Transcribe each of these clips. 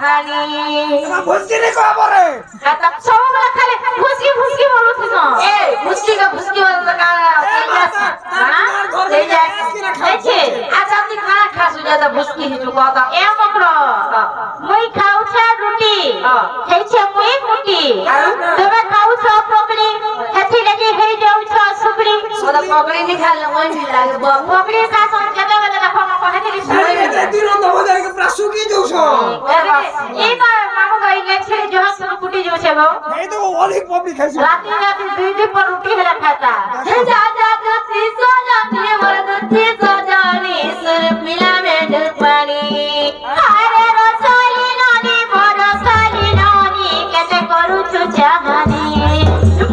चाहनी भुसकी नहीं को बरे आता सब मला खाली भुसकी बोलत होतो ए भुसकी वाला का ते जाय आज आपली खाना खासू जाता भुसकी ही चुका था ए मकरो मुई खाऊ छे रोटी हे छे मुई मुटी तबे खाऊ छ पकड़ी हथी लगे हे जाऊ छ सुकड़ी सोदा पकड़ी नहीं खाले मन नहीं लागे पकड़ी खा सम केते बेले ना फमा को हथी ए तीनों तो बदल के प्रसु की जो छो ए तो मामू गई ले छे जो सब कुटी जो छे भो ए तो ओलिक पब्लिक खाई राती दुई पर रोटी हेला खाता हे जा ती सो जानी मोर ती सो जानी सुर मिला में पानी हारे रसोली नानी मोर रसोली नानी केते करू छु चाहनी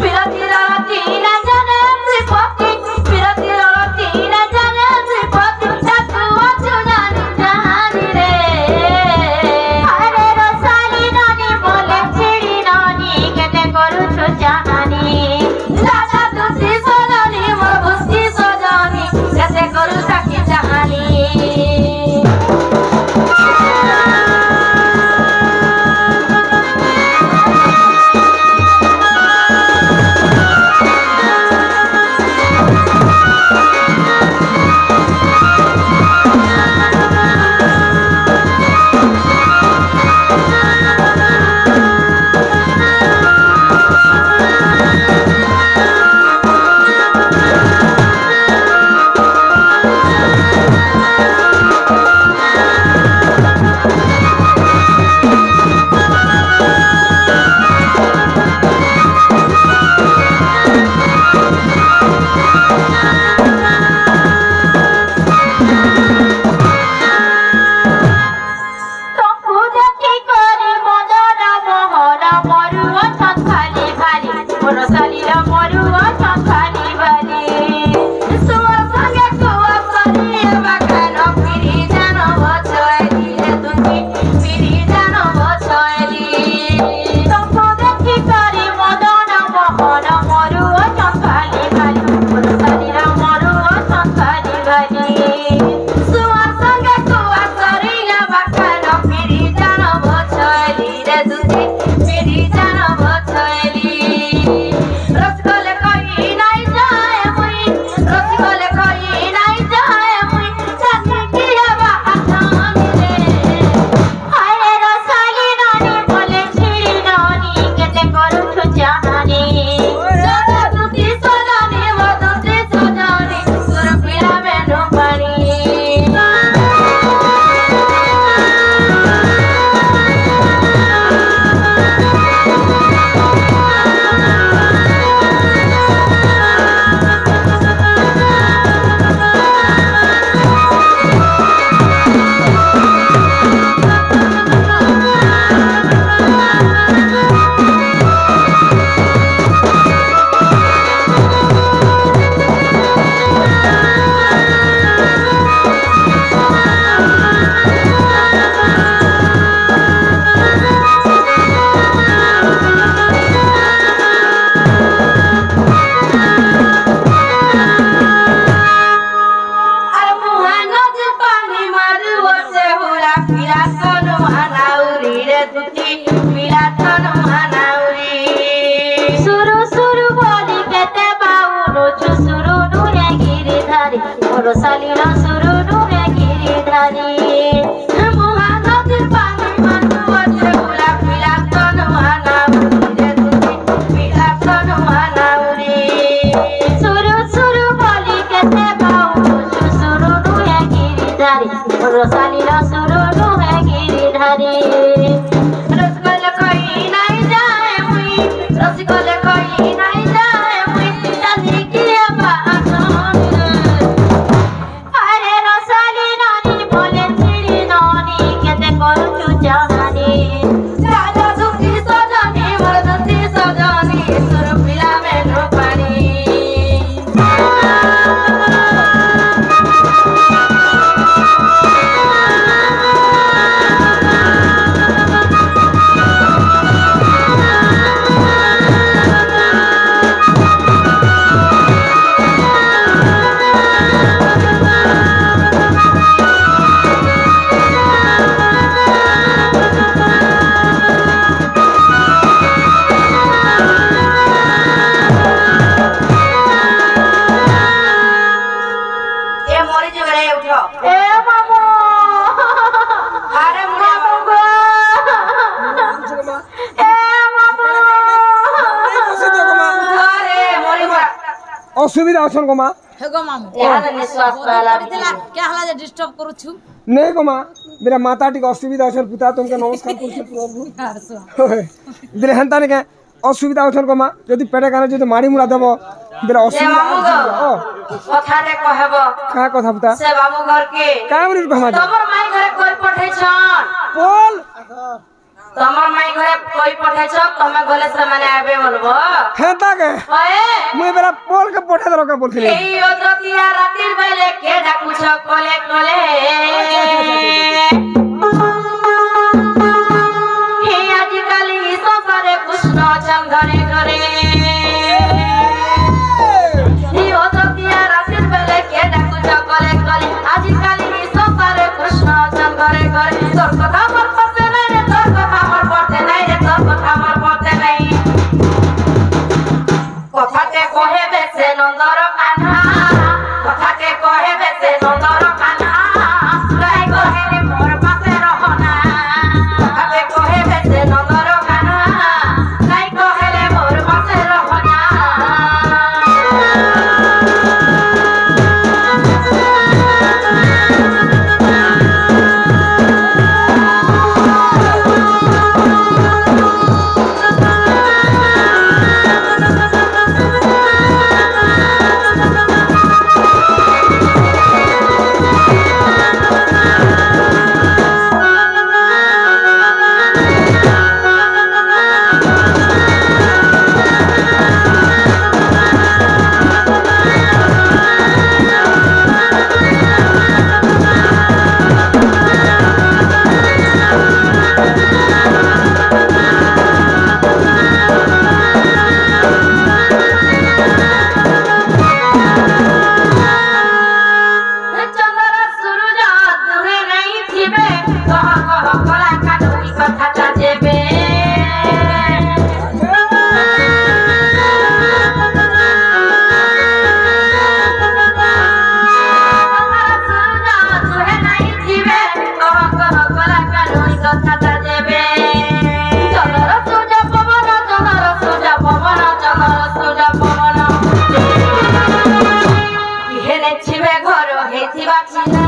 पिरती राती ना जाने से पति पिरती राती ना जाने से पति छतुआ छुनानी चाहनी रे हारे रसोली नानी बोले चिड़ी नानी केते करू छु चाहनी दादा तुसी सोनानी मोर भुसकी सोजानी केते करू सकी चाहनी Rosalina surunu me giridhari Muhammad pani manuvate ula pilaton manauri pilaton manauri suru suru boli kete bau surunu me giridhari Rosalina surunu me giridhari Rasgal koi nai jaye mui rasgal koi nai jaye mui tani kiya ba asan असुविधा अछन गो मां हे गो मामू याद निश्वास पहला क्या हला जे disturb करू छु नहीं गो मां मेरा माता टी असुविधा अछन पिता तुमके नमस्कार करछु प्रभु यार सो मेरे हंता ने के असुविधा अछन गो मां जदी पेटे काने जदी माड़ी मुड़ा देबो मेरा से असुविधा बाबू गो कथा रे कहबो का कथा पुता से बाबू घर के का बोली कहमा तमर माई घरे कोई पठै छन बोल तमर माई घरे कोई पठै छ तमे गले से माने आबे बोलबो हेता के ओए मुई मेरा बोल के पठे दरो का बोलथिले এই অদ্রতিয়া রাতির বেলে কে ডাকুছ কলে কলে হে আজিকালি সংসারে কৃষ্ণ চাম ঘরে ঘরে এই অদ্রতিয়া রাতির বেলে কে ডাকুছ কলে কলে আজিকালি সংসারে কৃষ্ণ চাম ঘরে ঘরে তোর কথা আমার পড়তে নাই রে তোর কথা আমার পড়তে নাই রে তোর কথা আমার পড়তে নাই কথাতে কহে বেছে নন্দর কান্হা কথাতে কহে বেছে নন্দর কান্হা গাই কহে রে মোর পাশে রহনা কথাতে কহে বেছে নন্দর কান্হা গাই কহে রে মোর পাশে রহনা চন্দ্র সূরজ দূরে নাই থিবে কহ কহ কলা কানুই কথাটা দেবে দূরে নাই থিবে কহ কহ কলা কানুই কথাটা দেবে চন্দ্র সূর্য পবন চন্দ্র সূর্য পবন চন্দ্র সূর্য পবন হেনে ছিবে ঘর হেথিবা ছিল